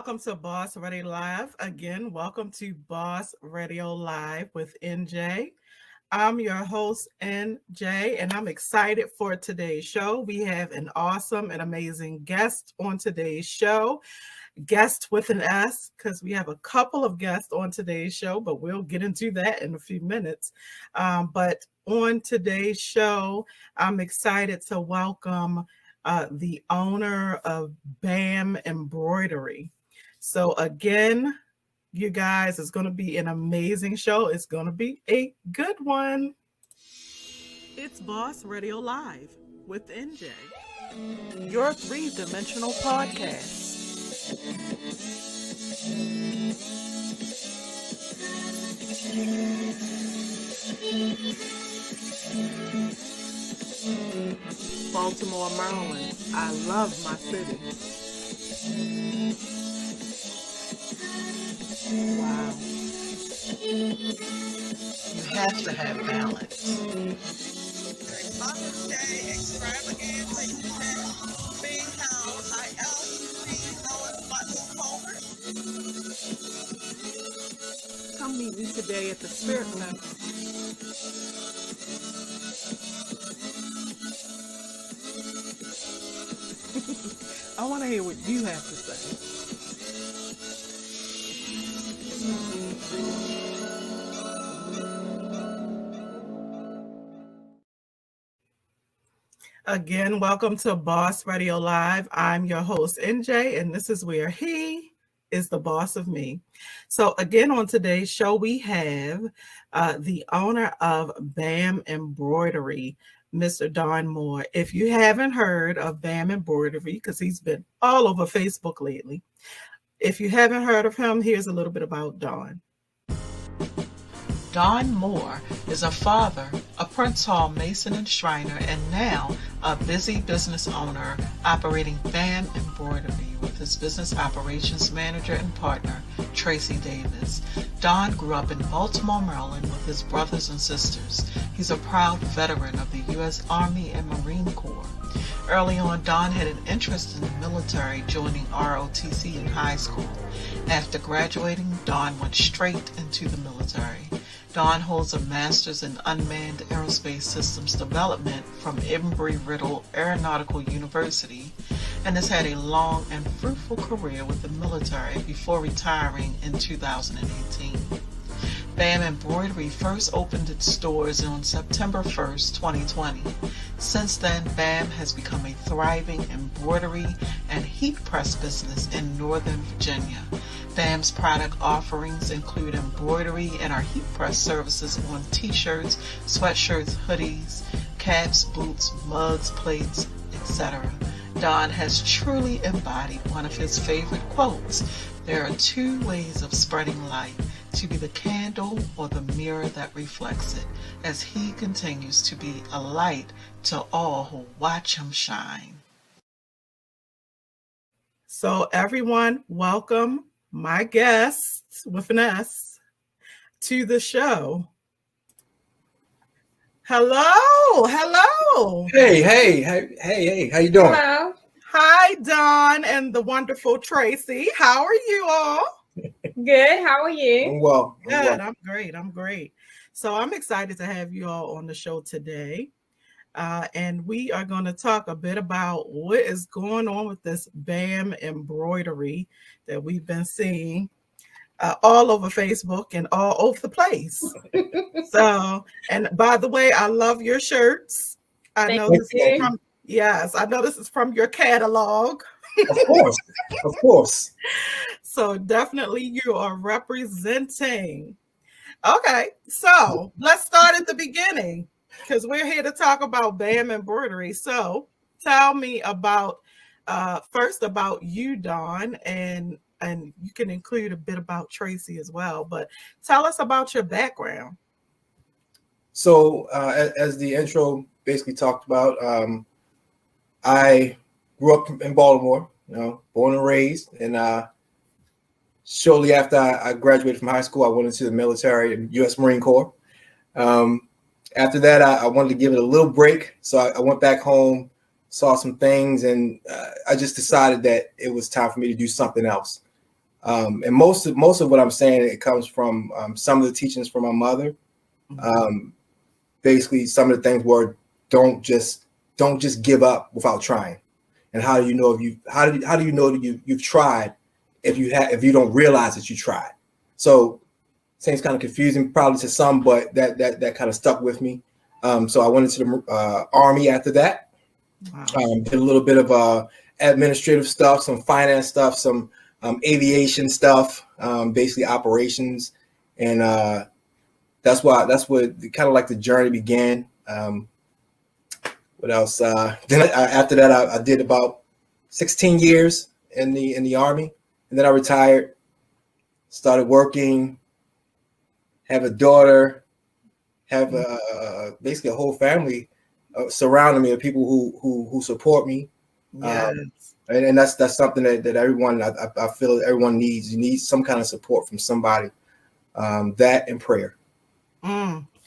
welcome to Boss Radio Live. Again, welcome to Boss Radio Live with NJ. I'm your host, NJ, and I'm excited for today's show. We have an awesome and amazing guest on today's show. Guest with an S, because we have a couple of guests on today's show, but we'll get into that in a few minutes. But on today's show, I'm excited to welcome the owner of B.A.M Embroidery. So again, you guys, it's going to be an amazing show. It's going to be a good one. It's Boss Radio Live with NJ, your three-dimensional podcast. Baltimore, Maryland. I love my city. Wow. You have to have balance. Father's Day extravaganza event being held by LCC Lois Butler Culver. Come meet me today at the Spirit Center. I want to hear what you have to say. Again, welcome to Boss Radio Live. I'm your host, NJ, and this is where he is the boss of me. So again, on today's show, we have the owner of B.A.M Embroidery, Mr. Don Moore. If you haven't heard of B.A.M Embroidery, because he's been all over Facebook lately, if you haven't heard of him, here's a little bit about Don. Don Moore is a father, a Prince Hall Mason and Shriner, and now a busy business owner operating B.A.M Embroidery with his business operations manager and partner, Tracy Davis. Don grew up in Baltimore, Maryland with his brothers and sisters. He's a proud veteran of the U.S. Army and Marine Corps. Early on, Don had an interest in the military, joining ROTC in high school. After graduating, Don went straight into the military. Don holds a master's in unmanned aerospace systems development from Embry-Riddle Aeronautical University and has had a long and fruitful career with the military before retiring in 2018. B.A.M Embroidery first opened its doors on September 1st, 2020. Since then, B.A.M has become a thriving embroidery and heat press business in Northern Virginia. B.A.M's product offerings include embroidery and our heat press services on t-shirts, sweatshirts, hoodies, caps, boots, mugs, plates, etc. Don has truly embodied one of his favorite quotes: "There are two ways of spreading light, to be the candle or the mirror that reflects it," as he continues to be a light to all who watch him shine. So everyone, welcome my guest with an S to the show. Hello. Hey, how you doing? Hello. Hi, Don and the wonderful Tracy. How are you all? Good. How are you? I'm well. Good. I'm great. So I'm excited to have you all on the show today. And we are going to talk a bit about what is going on with this B.A.M Embroidery that we've been seeing all over Facebook and all over the place. So, and by the way, I love your shirts. I know this is from your catalog. Of course. So definitely you are representing. Okay, so let's start at the beginning, because we're here to talk about B.A.M Embroidery. So tell me about first about you, Don, and you can include a bit about Tracy as well. But tell us about your background. So as the intro basically talked about, I grew up in Baltimore, born and raised, and shortly after I graduated from high school, I went into the military in U.S. Marine Corps. After that, I wanted to give it a little break, so I went back home, saw some things, and I just decided that it was time for me to do something else. And most of what I'm saying, it comes from some of the teachings from my mother. Basically, some of the things were don't just give up without trying. And how do you know how do you know that you've tried if you don't realize that you tried? So seems kind of confusing probably to some, but that kind of stuck with me. So I went into the Army after that. Wow. Did a little bit of administrative stuff, some finance stuff, some aviation stuff, basically operations, and that's what kind of like the journey began. What else? Then after that, I did about 16 years in the Army, and then I retired. Started working. Have a daughter. Have basically a whole family surrounding me of people who support me. Yes. And that's something that everyone I feel everyone needs. You need some kind of support from somebody. That and prayer.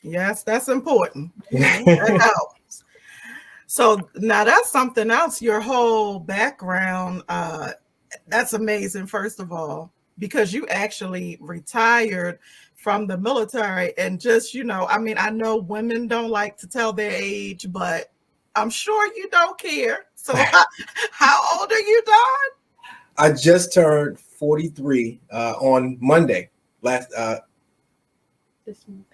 Yes, that's important. That helps. So now that's something else. Your whole background, that's amazing. First of all, because you actually retired from the military, and just I mean, I know women don't like to tell their age, but I'm sure you don't care. So how old are you, Don? I just turned 43 on Monday. This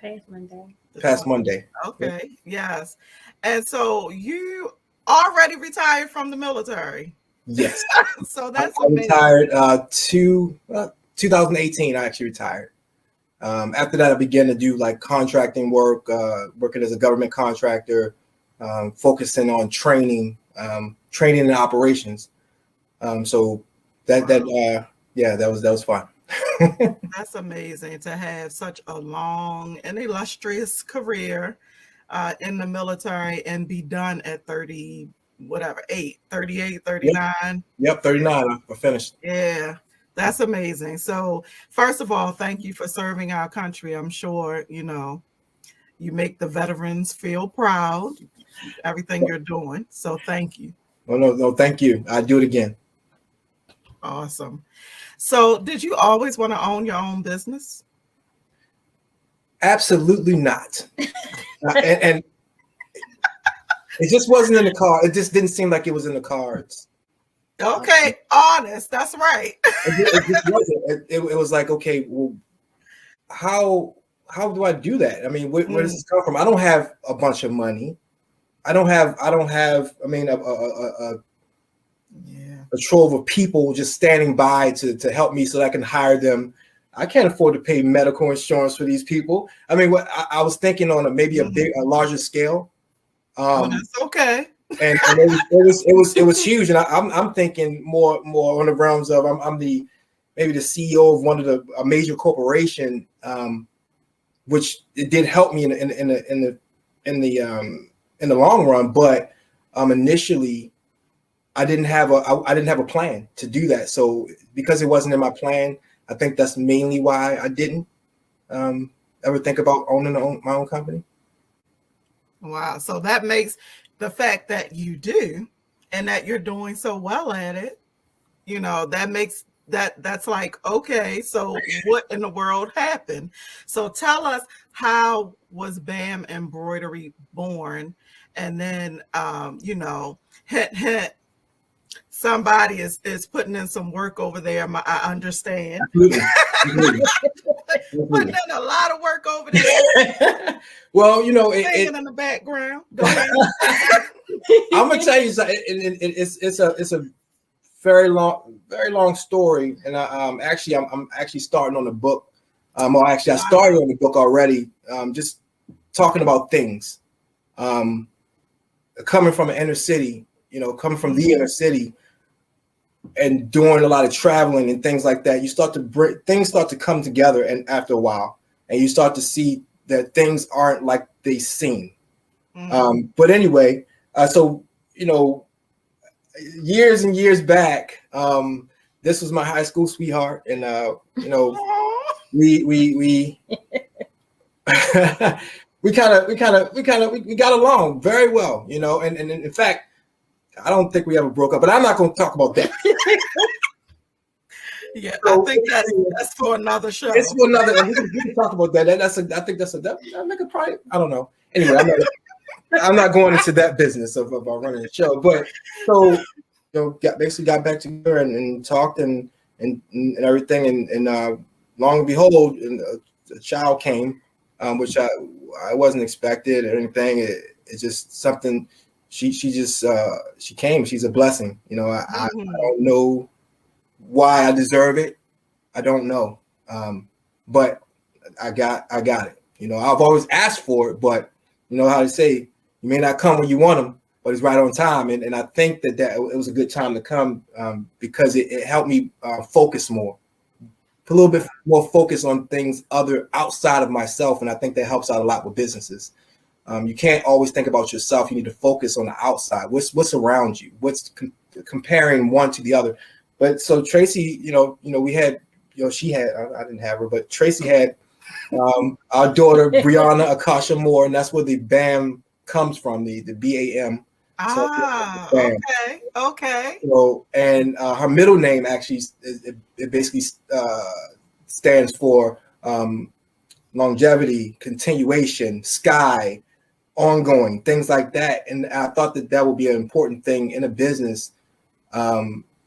past Monday. Past Monday. Okay. Yes. And so you already retired from the military. Yes. So that's I amazing. retired 2018. I actually retired. After that, I began to do like contracting work, working as a government contractor, focusing on training and operations. So that was fun. That's amazing to have such a long and illustrious career in the military and be done at 38, 39. Yep, 39. I finished. Yeah, that's amazing. So first of all, thank you for serving our country. I'm sure, you make the veterans feel proud, everything you're doing. So thank you. No, thank you. I do it again. Awesome. So did you always want to own your own business? Absolutely not. And it just wasn't in the car. It just didn't seem like it was in the cards. Okay, honest. That's right. It just wasn't. It was like, okay, well, how do I do that? I mean, where does this come from? I don't have a bunch of money. I don't have. I mean, a trove of people just standing by to help me so that I can hire them. I can't afford to pay medical insurance for these people. I mean, what I was thinking on a larger scale. That's okay. And it was huge. And I'm thinking more on the realms of I'm maybe the CEO of one of a major corporation, which it did help me in the long run. But initially, I didn't have a plan to do that. So because it wasn't in my plan, I think that's mainly why I didn't ever think about owning my own company. Wow. So that makes the fact that you do and that you're doing so well at it, that makes that's like, okay, so what in the world happened? So tell us, how was BAM Embroidery born? And then, hint, hint, somebody is putting in some work over there. I understand. Absolutely. Putting in a lot of work over there. Well, singing in the background. Go ahead. I'm gonna tell you something. It's a very long story, and I'm actually starting on the book. I started on the book already. Just talking about things. Coming from an inner city, coming from the inner city, and doing a lot of traveling and things like that, things start to come together, and after a while, and you start to see that things aren't like they seem. But anyway, so years and years back, this was my high school sweetheart, and we we got along very well, and in fact, I don't think we ever broke up, but I'm not going to talk about that. Yeah, I So think that's for another show. it's for another. We can talk about that. I think that's that could probably. I don't know. Anyway, I'm not going into that business of running the show. But so basically got back together and talked and everything, and long and behold, a child came, which I wasn't expected or anything. It's just something. She came. She's a blessing. I don't know why I deserve it. I don't know, but I got it. I've always asked for it, but you know how to say you may not come when you want them, but it's right on time. And I think that it was a good time to come because it helped me focus more, put a little bit more focus on things outside of myself, and I think that helps out a lot with businesses. You can't always think about yourself. You need to focus on the outside. What's around you? What's comparing one to the other? But so Tracy, we had, she had, I didn't have her, but Tracy had our daughter Brianna Akasha Moore, and that's where the BAM comes from, the B.A.M. So, BAM. Okay. So, and her middle name actually it basically stands for longevity, continuation, sky, ongoing, things like that. And I thought that would be an important thing in a business.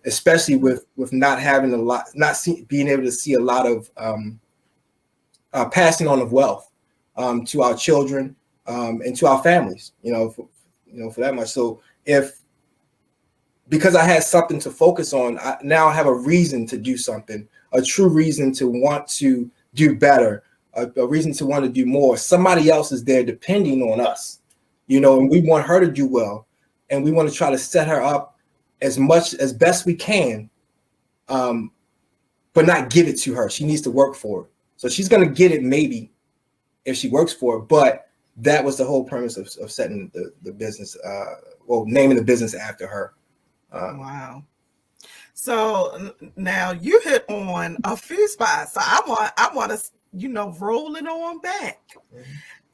Especially with not having being able to see a lot of passing on of wealth to our children and to our families, for that much. So because I had something to focus on, I now have a reason to do something, a true reason to want to do better, a reason to want to do more. Somebody else is there depending on us, and we want her to do well, and we want to try to set her up as best we can, but not give it to her. She needs to work for it. So she's going to get it maybe if she works for it. But that was the whole premise of setting the business, naming the business after her. Wow. So now you hit on a few spots. So I want to, roll it on back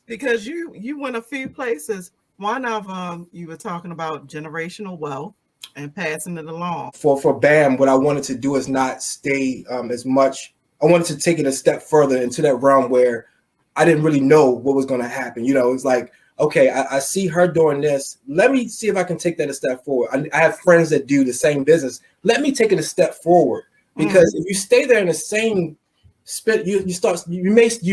because you went a few places. One of them, you were talking about generational wealth and passing it along. For BAM, what I wanted to do is not stay as much. I wanted to take it a step further into that realm where I didn't really know what was going to happen. It's like, okay, I see her doing this. Let me see if I can take that a step forward. I have friends that do the same business. Let me take it a step forward, because if you stay there in the same spin, you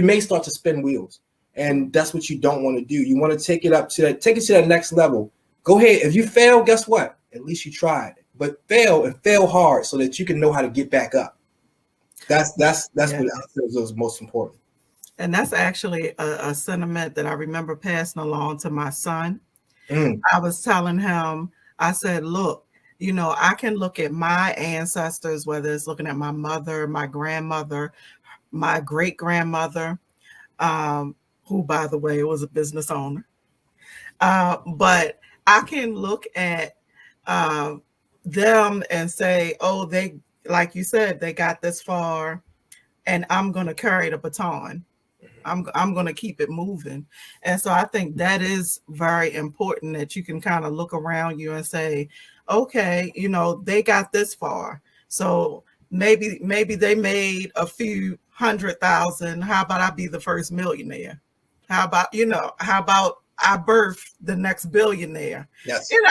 may start to spin wheels, and that's what you don't want to do. You want to take it to that next level. Go ahead. If you fail, guess what? At least you tried. But fail hard so that you can know how to get back up. That's what I feel was most important. And that's actually a sentiment that I remember passing along to my son. I was telling him, I said, look, I can look at my ancestors, whether it's looking at my mother, my grandmother, my great-grandmother, who, by the way, was a business owner. But I can look at them and say, oh, they, like you said, they got this far, and I'm going to carry the baton. I'm going to keep it moving. And so I think that is very important, that you can kind of look around you and say, okay, they got this far. So maybe they made a few 100,000. How about I be the first millionaire? How about I birth the next billionaire? Yes. Hey,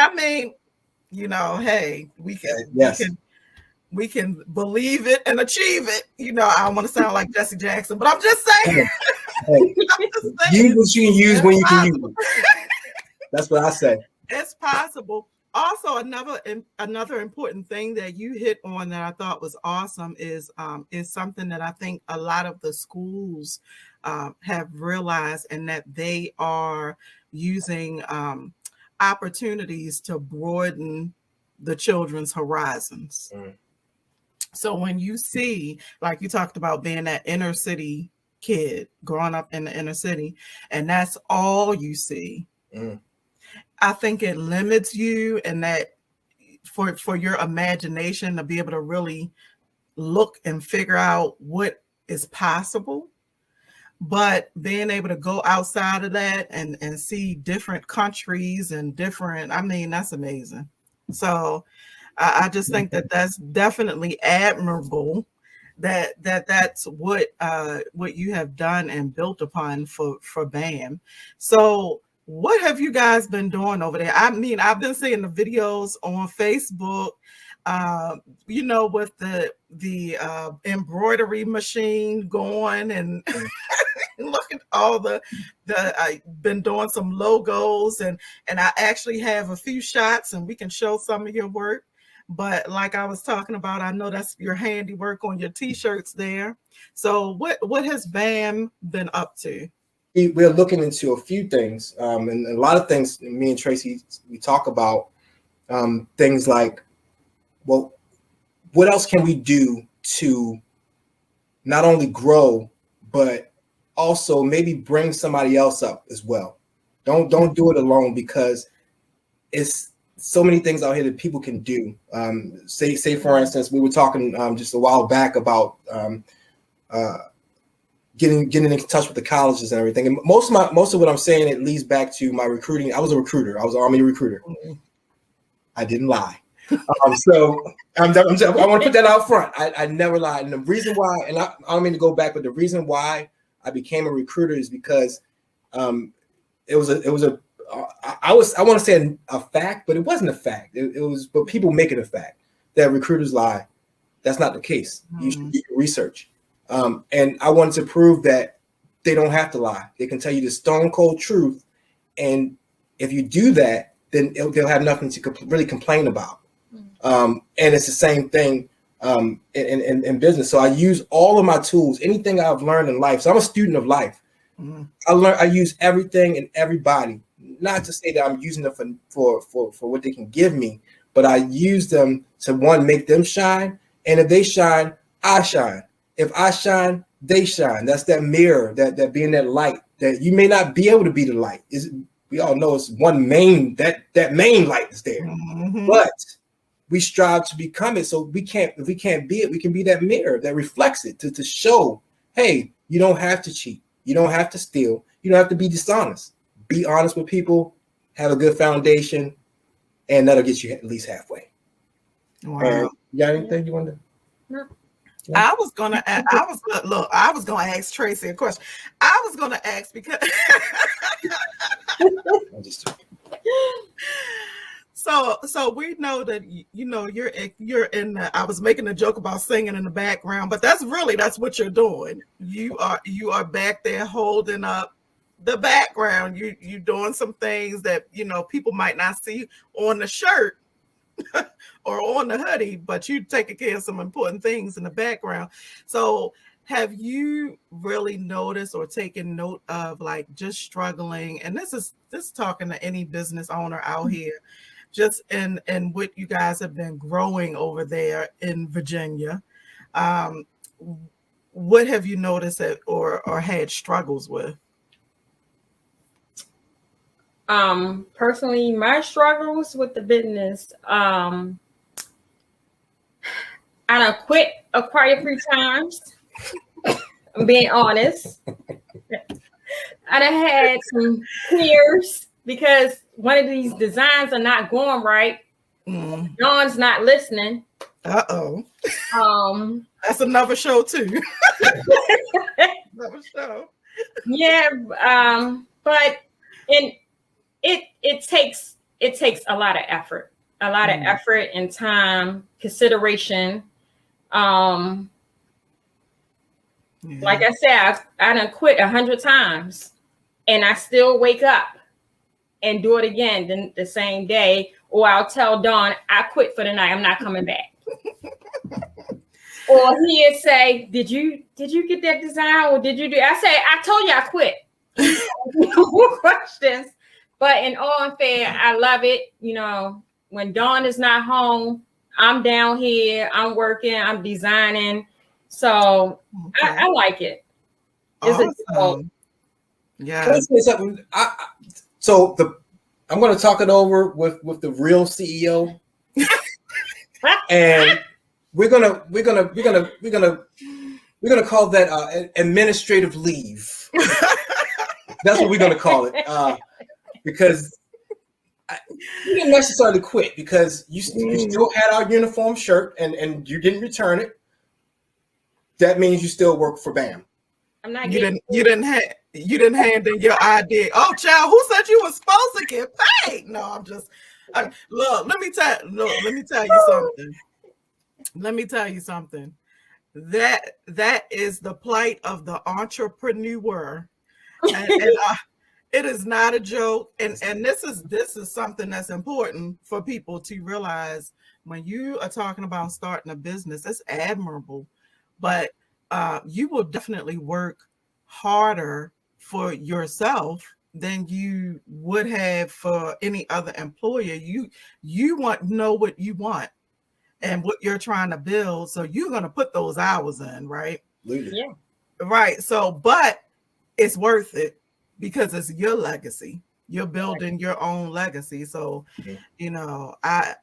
we can believe it and achieve it. I don't want to sound like Jesse Jackson, but I'm just saying. Use what you can use when you can use it. That's what I say. It's possible. Also, another important thing that you hit on that I thought was awesome is something that I think a lot of the schools have realized, and that they are using opportunities to broaden the children's horizons. So when you see, like you talked about being that inner city kid growing up in the inner city, and that's all you see, I think it limits you, and that for your imagination to be able to really look and figure out what is possible. But being able to go outside of that and see different countries and that's amazing. So I just think that that's definitely admirable. that's what you have done and built upon for BAM. So what have you guys been doing over there? I mean, I've been seeing the videos on Facebook, with the embroidery machine going, and look at all the I've been doing some logos, and I actually have a few shots, and we can show some of your work. But like I was talking about, I know that's your handiwork on your t-shirts there. So what has BAM been up to? We're looking into a few things, and a lot of things. Me and Tracy, we talk about things like, well, what else can we do to not only grow, but also maybe bring somebody else up as well. Don't do it alone, because it's so many things out here that people can do. Say for instance, we were talking just a while back about getting in touch with the colleges and everything. And most of what I'm saying, it leads back to my recruiting. I was a recruiter. I was an Army recruiter. I didn't lie. So I want to put that out front. I never lied. And the reason why, and I don't mean to go back, but the reason why I became a recruiter is because it was a I want to say a fact, but it wasn't a fact. It was, but people make it a fact that recruiters lie. That's not the case. You should do your research. And I wanted to prove that they don't have to lie. They can tell you the stone cold truth. And if you do that, then they'll have nothing to really complain about. And it's the same thing in business. So I use all of my tools, anything I've learned in life. So I'm a student of life. I use everything and everybody, not to say that I'm using them for what they can give me, but I use them to, one, make them shine. And if they shine, I shine. If I shine, they shine. That's that mirror, that being that light, that you may not be able to be the light. We all know it's one main, that main light is there. But we strive to become it. So if we can't be it, we can be that mirror that reflects it to show, hey, you don't have to cheat. You don't have to steal. You don't have to be dishonest. Be honest with people, have a good foundation, and that'll get you at least halfway. Wow. You got anything you want to? No. I was gonna ask Tracy a question. I was gonna ask because so we know that you're in I was making a joke about singing in the background, but that's what you're doing. You are back there holding up the background. You doing some things that people might not see on the shirt or on the hoodie, but you taking care of some important things in the background. So have you really noticed or taken note of, like, just struggling? And this is talking to any business owner out here, just in what you guys have been growing over there in Virginia. What have you noticed that or had struggles with? Personally, my struggles with the business, I done quit quite a few times. I'm being honest. I done had some tears because one of these designs are not going right. Dawn's not listening. Uh-oh. That's another show too. Another show. Yeah, but it takes a lot of effort. A lot of effort and time, consideration. Like I said, I done quit 100 times, and I still wake up and do it again the same day. Or I'll tell Dawn, I quit for the night. I'm not coming back. Or he'd say, "Did you get that design? Or did you do?" I say, "I told you I quit." No more questions. But in all fair, I love it. When Dawn is not home, I'm down here, I'm working, I'm designing. So I like it. Awesome. Yeah. Can I say something? I'm going to talk it over with the real CEO, and we're gonna call that administrative leave. That's what we're gonna call it, because you didn't necessarily quit, because you still had our uniform shirt and you didn't return it. that means you still work for BAM. I'm not You getting. didn't hand in your ID. Oh, child, who said you were supposed to get paid? No, I'm just look. Let me tell you something. Let me tell you something. That is the plight of the entrepreneur, and it is not a joke. And this is something that's important for people to realize when you are talking about starting a business. It's admirable, but you will definitely work harder for yourself than you would have for any other employer. You want know what you want and what you're trying to build, so you're going to put those hours in, right? Absolutely. Yeah. Right. So, but it's worth it because it's your legacy. You're building your own legacy. So, you know, I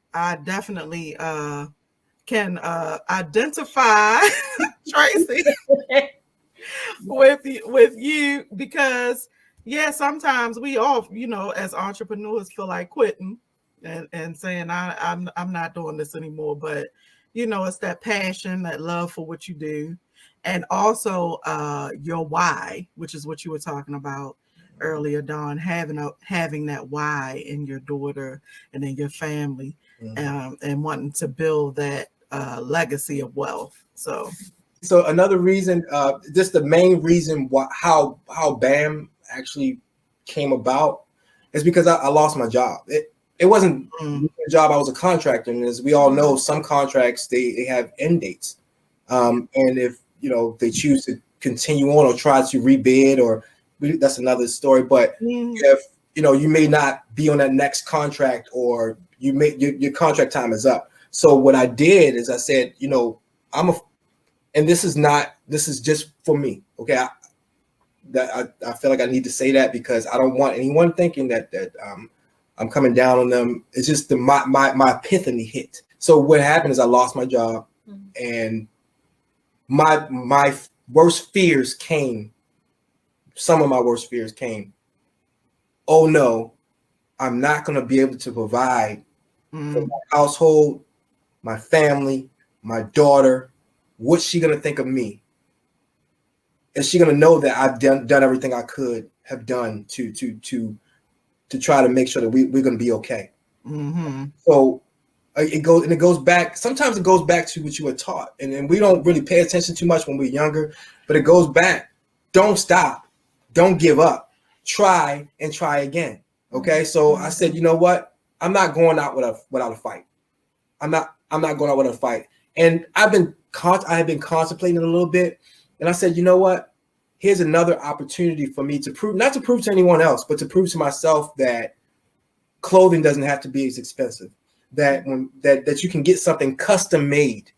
definitely can identify Tracy with you because yeah, sometimes we all, you know, as entrepreneurs feel like quitting and saying I'm not doing this anymore. But you know, it's that passion, that love for what you do, and also your why, which is what you were talking about earlier, Dawn, having that why in your daughter and in your family, and wanting to build that legacy of wealth. So another reason, just the main reason how BAM actually came about is because I lost my job. It wasn't a job. I was a contractor, and as we all know, some contracts they have end dates, and if you know they choose to continue on or try to rebid, or that's another story. But if you know you may not be on that next contract, or you may your contract time is up. So what I did is I said, you know, and this is just for me, okay? I feel like I need to say that because I don't want anyone thinking that I'm coming down on them. It's just my epiphany hit. So what happened is I lost my job, and my worst fears came. Some of my worst fears came. Oh no, I'm not going to be able to provide for my household, my family, my daughter. What's she going to think of me? Is she going to know that I've done everything I could have done to try to make sure that we're going to be okay? So it goes back. Sometimes it goes back to what you were taught, and we don't really pay attention too much when we're younger. But it goes back. Don't stop. Don't give up. Try and try again. Okay. So I said, you know what? I'm not going out without a fight. I'm not going out without a fight. And I have been contemplating a little bit, and I said, you know what? Here's another opportunity for me to prove, not to prove to anyone else, but to prove to myself that clothing doesn't have to be as expensive. That that you can get something custom made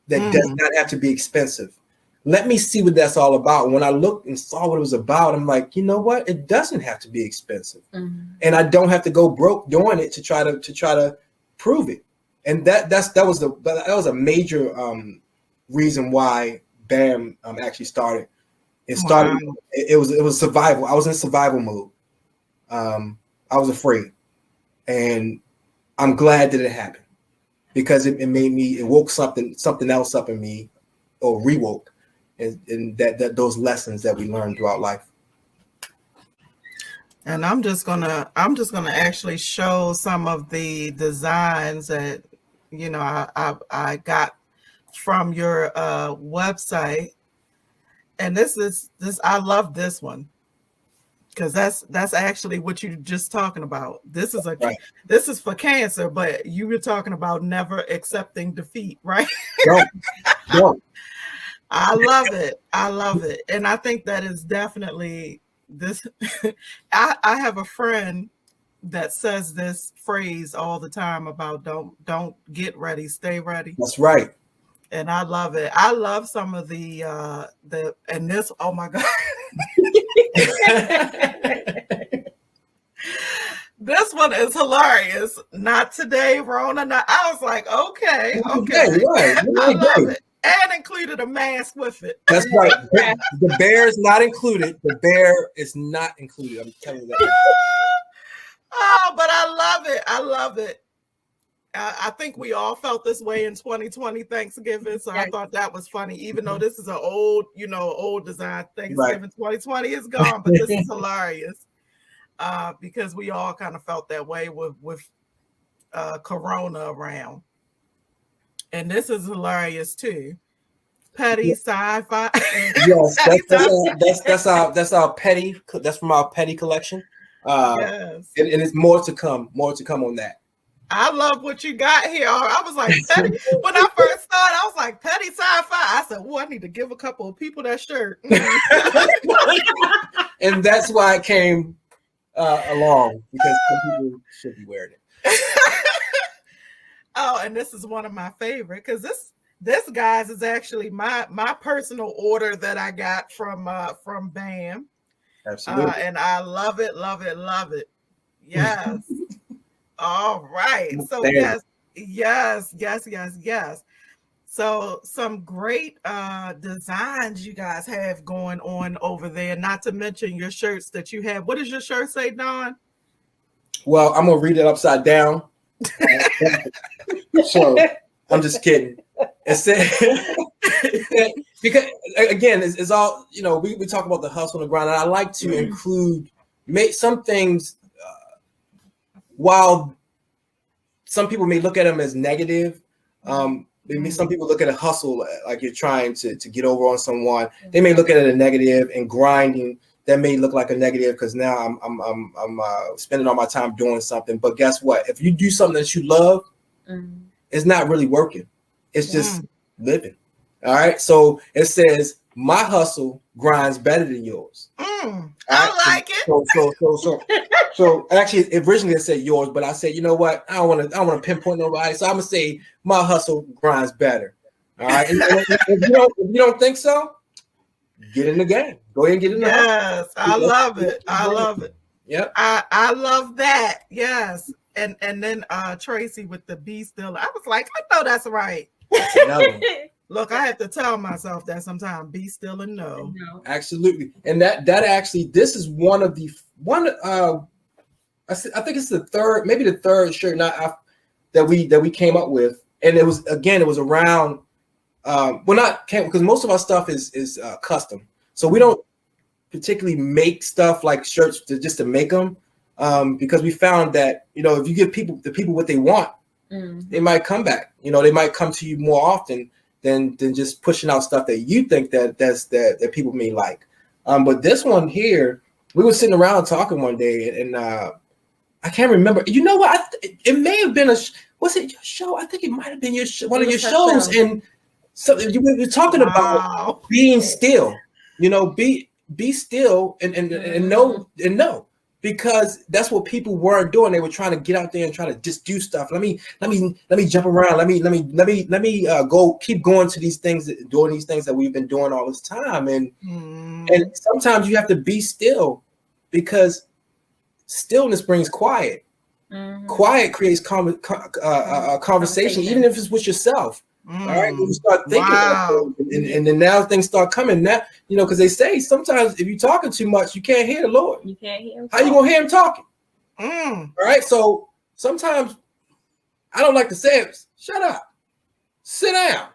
that does not have to be expensive. Let me see what that's all about. And when I looked and saw what it was about, I'm like, you know what? It doesn't have to be expensive, and I don't have to go broke doing it to try to prove it. And that was a major reason why BAM actually started. It started. Wow. It was survival. I was in survival mode. I was afraid, and I'm glad that it happened because it made me. It woke something else up in me, or rewoke, and that those lessons that we learned throughout life. And I'm just gonna actually show some of the designs that you know I got from your website, and this I love this one because that's actually what you're just talking about. This is this is for cancer, but you were talking about never accepting defeat, right? No. I love it, and I think that is definitely this. I have a friend that says this phrase all the time about don't get ready, stay ready. That's right. And I love it. I love some of the and this, oh my God. This one is hilarious. Not today, Rona. I was like, okay. Right. I love it. And included a mask with it. That's right. The bear is not included. The bear is not included. I'm telling you that. Oh, but I love it. I think we all felt this way in 2020 Thanksgiving. So I thought that was funny, even though this is an old, old design. Thanksgiving 2020 is gone, but this is hilarious because we all kind of felt that way with Corona around. And this is hilarious too. Petty sci-fi. Yes, that's our petty. That's from our petty collection. Yes, and it's more to come. More to come on that. I love what you got here. I was like, petty. When I first started, I was like, petty sci-fi. I said, I need to give a couple of people that shirt. And that's why it came along, because some people should be wearing it. Oh, and this is one of my favorite, because this guys is actually my personal order that I got from BAM. Absolutely. And I love it, love it, love it. Yes. All right. So yes. So some great designs you guys have going on over there, not to mention your shirts that you have. What does your shirt say, Don? Well, I'm gonna read it upside down. So I'm just kidding. It said, because again, it's all, we talk about the hustle and the grind, and I like to make some things, while some people may look at them as negative, maybe some people look at a hustle like you're trying to get over on someone. They may look at it a negative, and grinding, that may look like a negative because now I'm spending all my time doing something. But guess what? If you do something that you love, it's not really working. It's just living. All right. So it says my hustle grinds better than yours. I like it. So actually, originally it said yours, but I said, you know what? I don't want to pinpoint nobody. So I'm gonna say my hustle grinds better. All right. And if you don't think so, get in the game. Go ahead and get in the Yes, I love it. I love it. Yep. I love that. Yes. And then Tracy with the B still. I was like, I know that's right. Look, I have to tell myself that sometimes, be still and know. Absolutely. And that actually, this is one I think it's the third shirt that we came up with. And it was around because most of our stuff is custom. So we don't particularly make stuff like shirts just to make them, because we found that, if you give the people what they want, they might come back. They might come to you more often than just pushing out stuff that you think that people may like. But this one here, we were sitting around talking one day, and I can't remember. You know what? It may have been was it your show? I think it might have been one of your shows, and so you were talking about being still. Be still and know. Because that's what people weren't doing. They were trying to get out there and try to just do stuff. Let me jump around. Let me go keep going to these things, doing these things that we've been doing all this time. And sometimes you have to be still, because stillness brings quiet. Quiet creates conversation, even if it's with yourself. All right, when you start thinking about it, and then now things start coming. Now, because they say sometimes if you're talking too much, you can't hear the Lord. You can't hear him. How you gonna hear him talking? All right, so sometimes I don't like to say it. Shut up, sit down.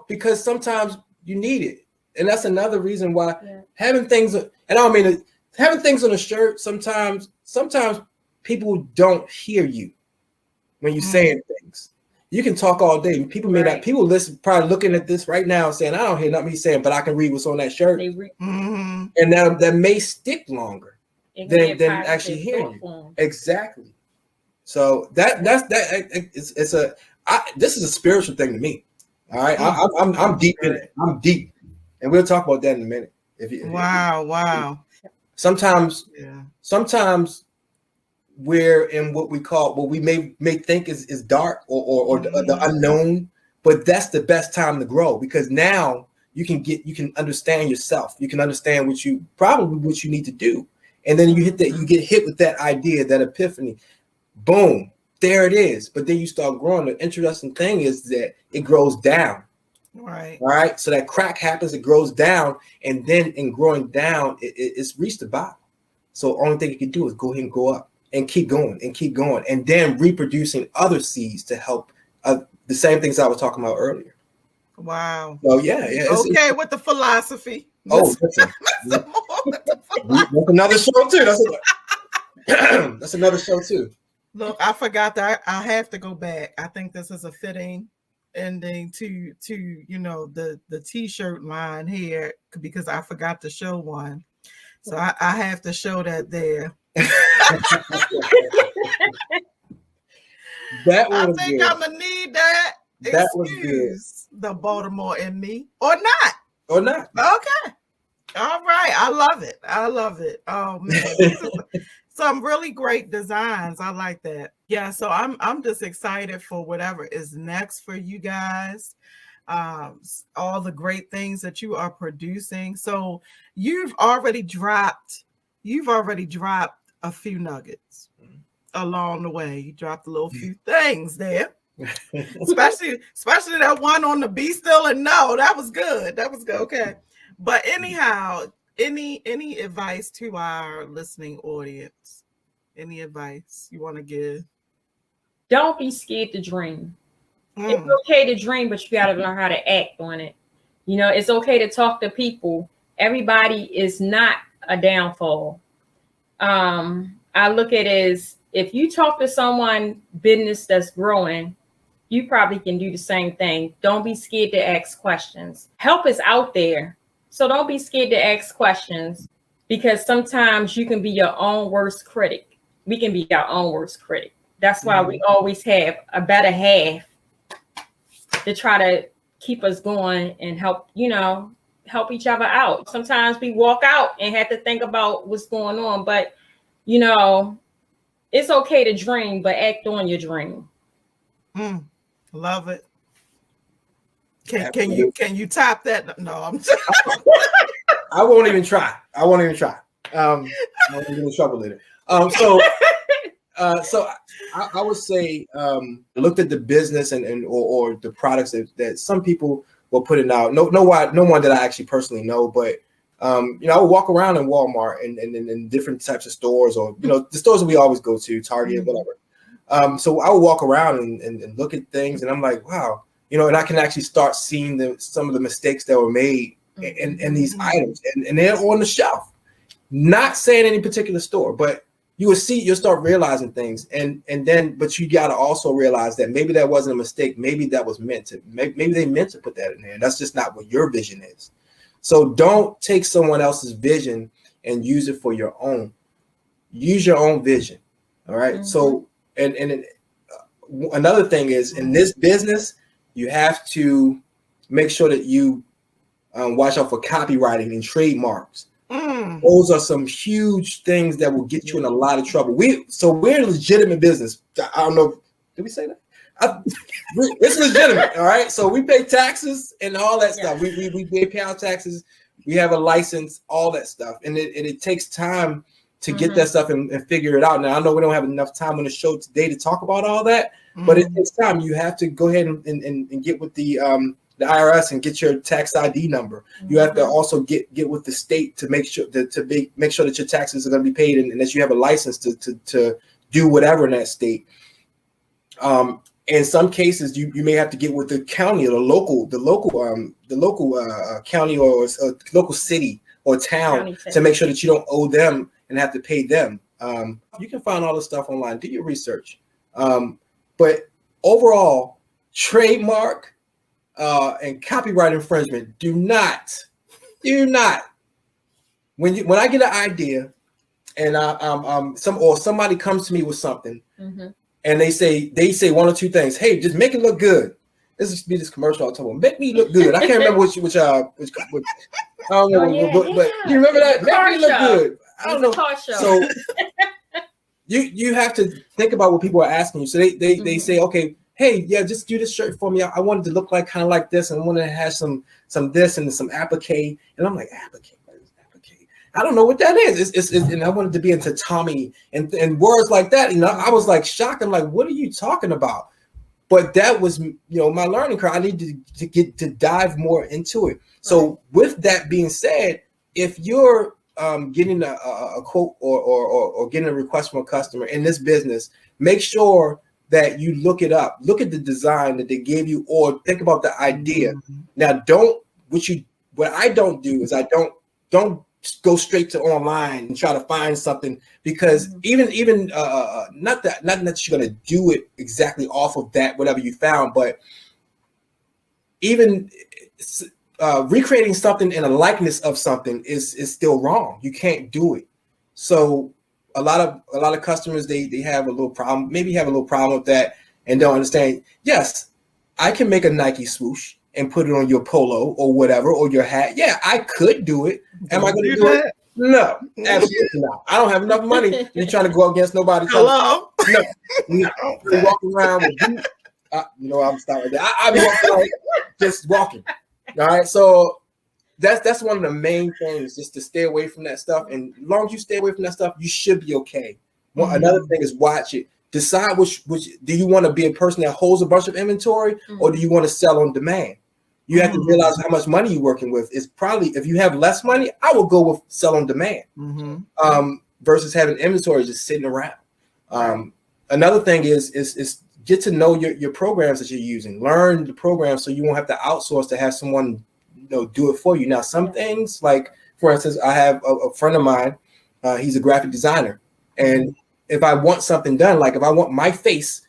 Because sometimes you need it, and that's another reason why having things. And I don't mean having things on a shirt. Sometimes people don't hear you when you're saying things. You can talk all day. People may not. People listen, probably looking at this right now, saying, "I don't hear nothing he's saying, but I can read what's on that shirt." And now that may stick longer than actually hearing you. Exactly. So that's this is a spiritual thing to me. All right, I'm deep in it. I'm deep, and we'll talk about that in a minute. Wow. Sometimes we're in what we may think is dark or the unknown, but that's the best time to grow, because now you can understand yourself. You can understand what you need to do, and then you get hit with that idea, that epiphany. Boom, there it is. But then you start growing. The interesting thing is that it grows down. Right. All right. So that crack happens. It grows down, and then in growing down, it's reached the bottom. So only thing you can do is go ahead and go up. and keep going and then reproducing other seeds to help the same things I was talking about earlier. Wow. So yeah, okay, with the philosophy. Listen. Some more with the philosophy. That's another show too. That's another show too. Look, I forgot that I have to go back. I think this is a fitting ending to the t-shirt line here, because I forgot to show one. So I have to show that there. That was I think good. I'm gonna need that. That was good. The Baltimore in me, or not. Okay. All right. I love it. Oh man. Some really great designs. I like that. Yeah, so I'm just excited for whatever is next for you guys. All the great things that you are producing. So you've already dropped a few nuggets along the way. You dropped a little few things there. especially that one on the Be Still and Know. That was good. Okay. But anyhow, any advice to our listening audience? Any advice you want to give? Don't be scared to dream. It's okay to dream, but you got to learn how to act on it. It's okay to talk to people. Everybody is not a downfall. I look at it as, if you talk to someone business that's growing, you probably can do the same thing. Don't be scared to ask questions. Help is out there. So don't be scared to ask questions, because sometimes you can be your own worst critic. We can be our own worst critic. That's why we always have a better half to try to keep us going and help each other out. Sometimes we walk out and have to think about what's going on, but it's okay to dream, but act on your dream. Love it. Can you top that? No, I'm just I won't even try. I won't get in trouble later. So I would say looked at the business or the products that some people were putting out. No one that I actually personally know, but I would walk around in Walmart and different types of stores, or the stores that we always go to, Target, whatever. So I would walk around and look at things, and I'm like, wow, and I can actually start seeing some of the mistakes that were made in these items, and they're on the shelf. Not saying any particular store, but you'll start realizing things, but you got to also realize that maybe that wasn't a mistake. Maybe that was maybe they meant to put that in there, and that's just not what your vision is. So don't take someone else's vision and use it for your own. Use your own vision. All right. So, and another thing is, in this business, you have to make sure that you watch out for copywriting and trademarks. Those are some huge things that will get you in a lot of trouble. We're a legitimate business. I don't know. Did we say that? It's legitimate. All right. So we pay taxes and all that stuff. We pay our taxes. We have a license, all that stuff. And it takes time to get that stuff and figure it out. Now, I know we don't have enough time on the show today to talk about all that, but it takes time. You have to go ahead and get with the IRS and get your tax ID number. You have to also get with the state to make sure make sure that your taxes are going to be paid and that you have a license to do whatever in that state. In some cases, you may have to get with the county or the local county or local city or town to make sure that you don't owe them and have to pay them. You can find all this stuff online. Do your research. But overall, trademark and copyright infringement. Do not. When I get an idea and somebody comes to me with something. And they say one or two things. Hey, just make it look good. This used to be this commercial I told them. Make me look good. I can't remember which I don't know, but you remember that? Make me look good. I don't know. So you have to think about what people are asking you. So they say, okay, hey, yeah, just do this shirt for me. I wanted to look kind of like this, and I wanted to have some this and some applique. And I'm like, applique. I don't know what that is. And I wanted to be into Tommy and words like that. I was like shocked. I'm like, what are you talking about? But that was, my learning curve. I needed to dive more into it. So with that being said, if you're getting a quote or getting a request from a customer in this business, make sure that you look it up. Look at the design that they gave you, or think about the idea. Now, what I don't do is I don't go straight to online and try to find something, because even not that you're going to do it exactly off of that whatever you found, but even recreating something in a likeness of something is still wrong. You can't do it. So a lot of customers, they have a little problem, maybe have a little problem with that and don't understand. Yes, I can make a Nike swoosh and put it on your polo or whatever, or your hat. Yeah, I could do it. Am I going to do it? No, absolutely not. I don't have enough money. You're trying to go against nobody. Hello? No. You're walking around with I'm starting. I'm walking around, just walking. All right, so that's one of the main things, just to stay away from that stuff. And as long as you stay away from that stuff, you should be okay. Another thing is watch it. Decide which do you want to be a person that holds a bunch of inventory, or do you want to sell on demand? You have to realize how much money you're working with. It's probably, if you have less money, I will go with sell on demand versus having inventory just sitting around. Another thing is get to know your programs that you're using. Learn the program so you won't have to outsource to have someone do it for you. Now, some things, like for instance, I have a friend of mine. He's a graphic designer, and if I want something done, like if I want my face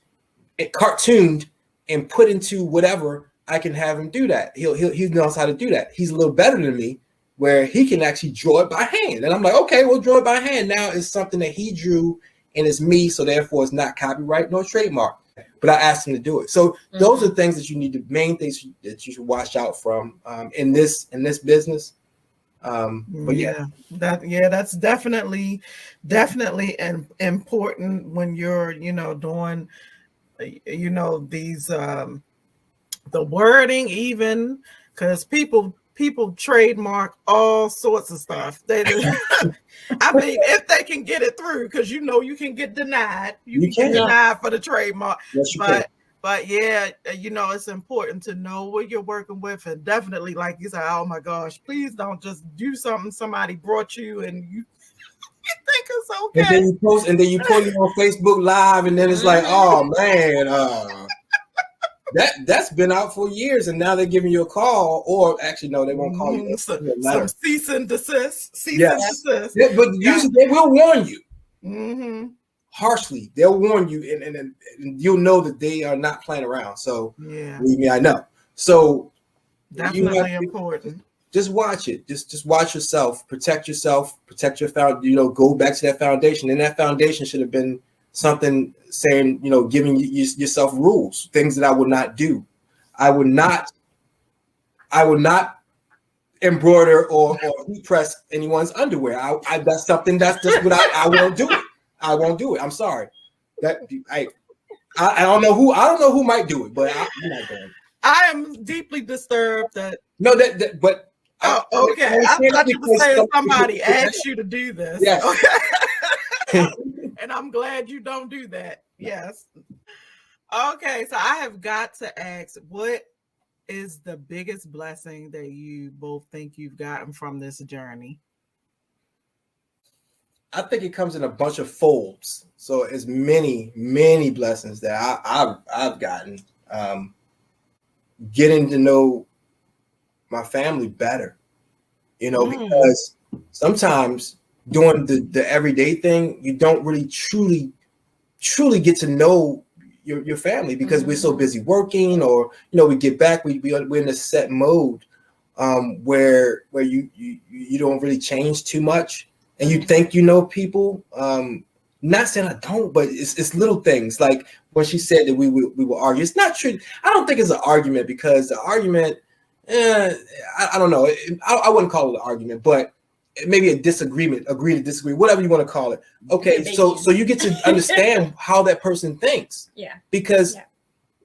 cartooned and put into whatever, I can have him do that. He knows how to do that. He's a little better than me, where he can actually draw it by hand. And I'm like, okay, we'll draw it by hand. Now it's something that he drew and it's me, so therefore it's not copyright nor trademark. But I asked him to do it. So those are things that you need to, main things that you should watch out from in this business. But that's definitely important when you're doing these the wording, even because people trademark all sorts of stuff. They I mean, if they can get it through, because you can get denied. You can get denied for the trademark. Yes, but yeah, it's important to know what you're working with, and definitely, like you said, oh my gosh, please don't just do something somebody brought you and you think it's okay. And then you post it on Facebook Live, and then it's like, oh man, that's been out for years, and now they're giving you a call, or actually no, they won't call you. Some cease and desist. Yeah, but usually they will warn you. Harshly, they'll warn you, and you'll know that they are not playing around. So believe me, I know. So definitely important. Just watch it. Just watch yourself. Protect yourself. Protect your go back to that foundation, and that foundation should have been something saying, giving yourself rules, things that I would not do. I would not embroider or heat press anyone's underwear. That's something that's just what I won't do it. I won't do it. I'm sorry. I don't know who might do it, but I'm not going. I am deeply disturbed that. No, but. Oh, okay. I thought you were saying somebody asked you to do this. Yes. Okay. And I'm glad you don't do that. Yes. Okay, so I have got to ask, what is the biggest blessing that you both think you've gotten from this journey? I think it comes in a bunch of folds. So it's many, many blessings that I've gotten. Getting to know my family better, because sometimes doing the everyday thing, you don't really truly get to know your family, because we're so busy working, or we get back, we're in a set mode where you don't really change too much, and you think people. Not saying I don't, but it's little things, like when she said that we will argue. It's not true. I don't think it's an argument, because the argument, I don't know. I wouldn't call it an argument, but maybe a disagreement, agree to disagree, whatever you want to call it. Okay, so you get to understand how that person thinks. Yeah. Because,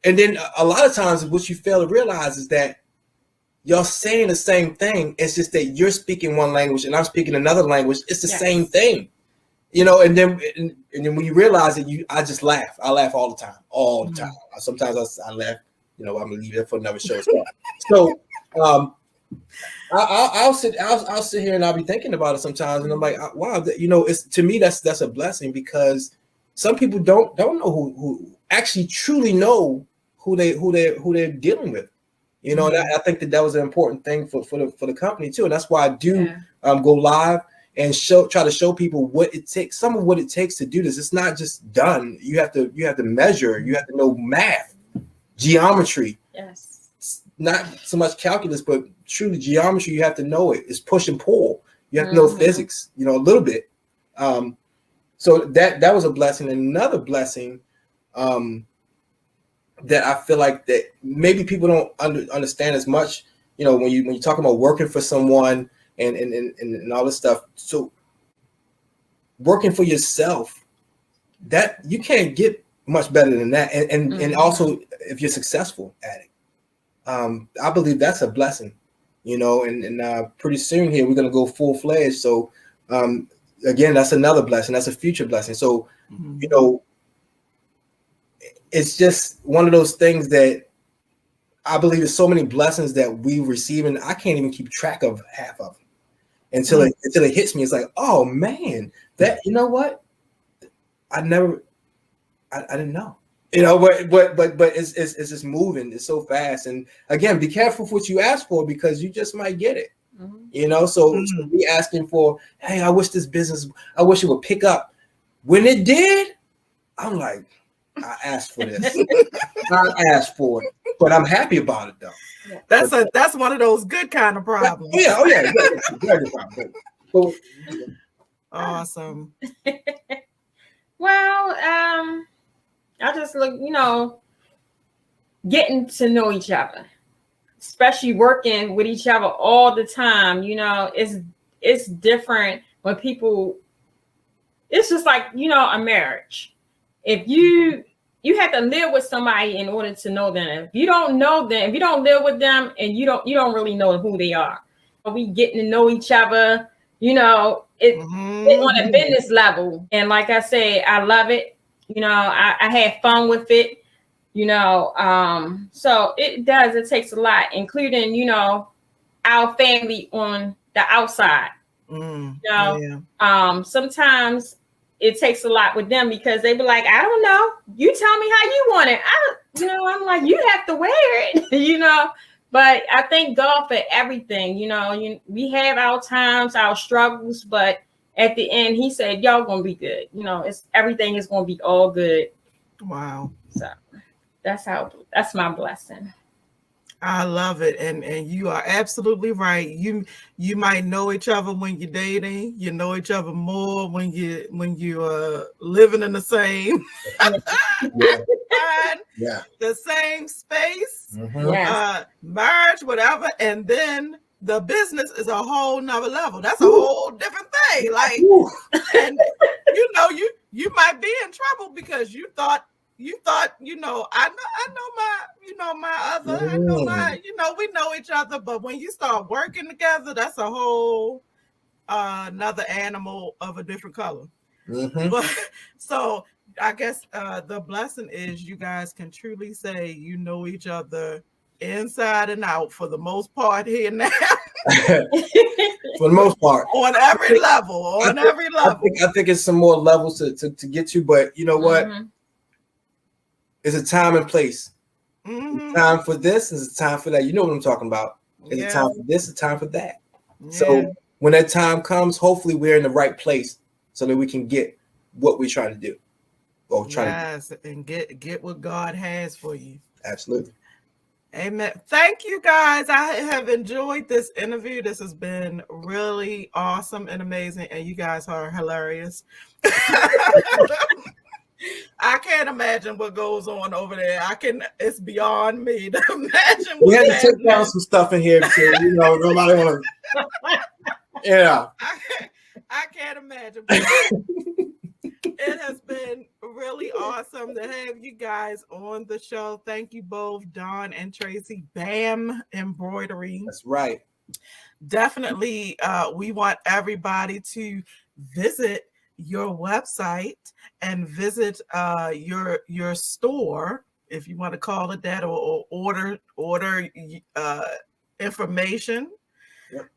and then a lot of times what you fail to realize is that y'all saying the same thing. It's just that you're speaking one language and I'm speaking another language. It's the same thing. And then when you realize it, I just laugh. I laugh all the time. Sometimes I laugh. I'm gonna leave that for another show as well. So I'll sit here and I'll be thinking about it sometimes, and I'm like, wow, it's to me that's a blessing, because some people don't know who actually truly know who they're dealing with. And I think that was an important thing for the company too, and that's why I do go live and try to show people what it takes, some of what it takes to do this. It's not just done. You have to measure. You have to know math, geometry. Yes. Not so much calculus, but truly geometry. You have to know it. It's push and pull. You have to know physics, a little bit. So that was a blessing. And another blessing that I feel like that maybe people don't understand as much, when you talk about working for someone and all this stuff. So working for yourself, that you can't get much better than that. And also if you're successful at it. I believe that's a blessing, and pretty soon here we're going to go full-fledged. So again, that's another blessing. That's a future blessing. So, it's just one of those things that I believe there's so many blessings that we receive, and I can't even keep track of half of them until it hits me. It's like, oh man, that, what? I didn't know. But it's just moving. It's so fast. And again, be careful for what you ask for, because you just might get it. So be asking for, hey, I wish it would pick up. When it did, I'm like, I asked for this. I asked for it, but I'm happy about it though. That's one of those good kind of problems. Oh yeah. Very problem. But, awesome. Well, I just look, getting to know each other, especially working with each other all the time. It's different when people. It's just like a marriage. If you have to live with somebody in order to know them. If you don't know them, if you don't live with them, and you don't really know who they are. We getting to know each other. It's on a business level, and like I say, I love it. I had fun with it. So it takes a lot, including our family on the outside. Sometimes it takes a lot with them, because they be like, I don't know, you tell me how you want it. I'm like, you have to wear it. But I thank God for everything. We have our times, our struggles, but at the end, He said, y'all gonna be good. Everything is gonna be all good. Wow. So that's my blessing. I love it. And you are absolutely right. You might know each other when you're dating. You know each other more when you are living in the same the same space, marriage, whatever. And then the business is a whole nother level. That's a whole different thing. Like, and you might be in trouble because you thought, I know my other, I know my, we know each other, but when you start working together, that's a whole another animal of a different color. But so I guess the blessing is you guys can truly say you know each other inside and out for the most part here now. For the most part, on every level. I think it's some more levels to get to, but you know what? It's a time and place. Time for this is a time for that. You know what I'm talking about. It's a time for this, a time for that. Yeah. So when that time comes, hopefully we're in the right place so that we can get what we're trying to do. And get what God has for you. Absolutely. Amen. Thank you guys. I have enjoyed this interview. This has been really awesome and amazing, and you guys are hilarious. I can't imagine what goes on over there. It's beyond me to imagine. We had to take down some stuff in here because nobody want to. Yeah. I can't imagine. It has been really awesome to have you guys on the show. Thank you both, Dawn and Tracy. B.A.M Embroidery. That's right. Definitely, we want everybody to visit your website and visit your store, if you want to call it that, or order information. Yep.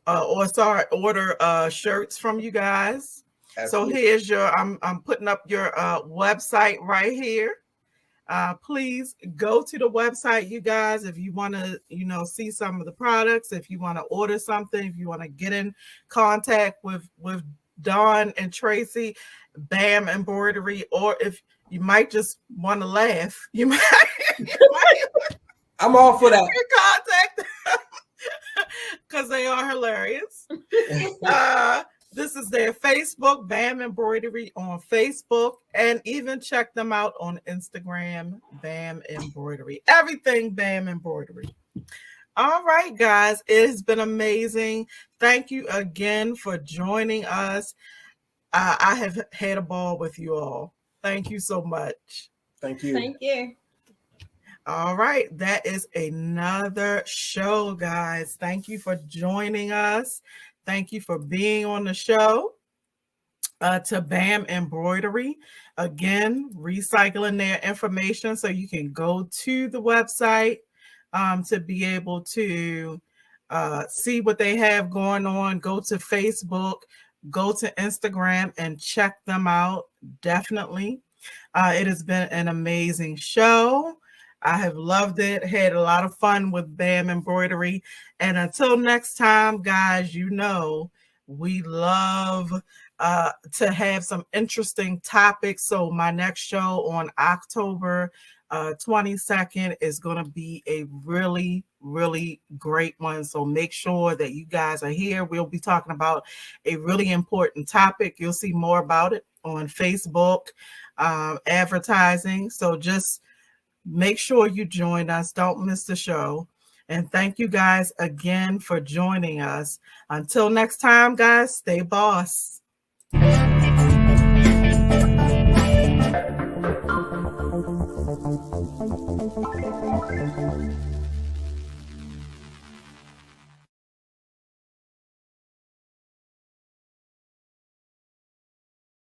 Order shirts from you guys. Absolutely. So here's I'm putting up your website right here. Please go to the website, you guys, if you want to, see some of the products, if you want to order something, if you want to get in contact with Dawn and Tracy, BAM Embroidery, or if you might just want to laugh, you might I'm all for that. contact because they are hilarious. This is their Facebook, BAM Embroidery on Facebook, and even check them out on Instagram, BAM Embroidery. Everything BAM Embroidery. All right, guys, it has been amazing. Thank you again for joining us. I have had a ball with you all. Thank you so much. Thank you. Thank you. All right, that is another show, guys. Thank you for joining us. Thank you for being on the show. To BAM Embroidery, again, recycling their information so you can go to the website to be able to see what they have going on. Go to Facebook, go to Instagram, and check them out. Definitely. It has been an amazing show. I have loved it. Had a lot of fun with BAM Embroidery. And until next time, guys, we love to have some interesting topics. So my next show on October 22nd is going to be a really, really great one. So make sure that you guys are here. We'll be talking about a really important topic. You'll see more about it on Facebook advertising. So just make sure you join us. Don't miss the show. And thank you guys again for joining us. Until next time, guys, stay boss.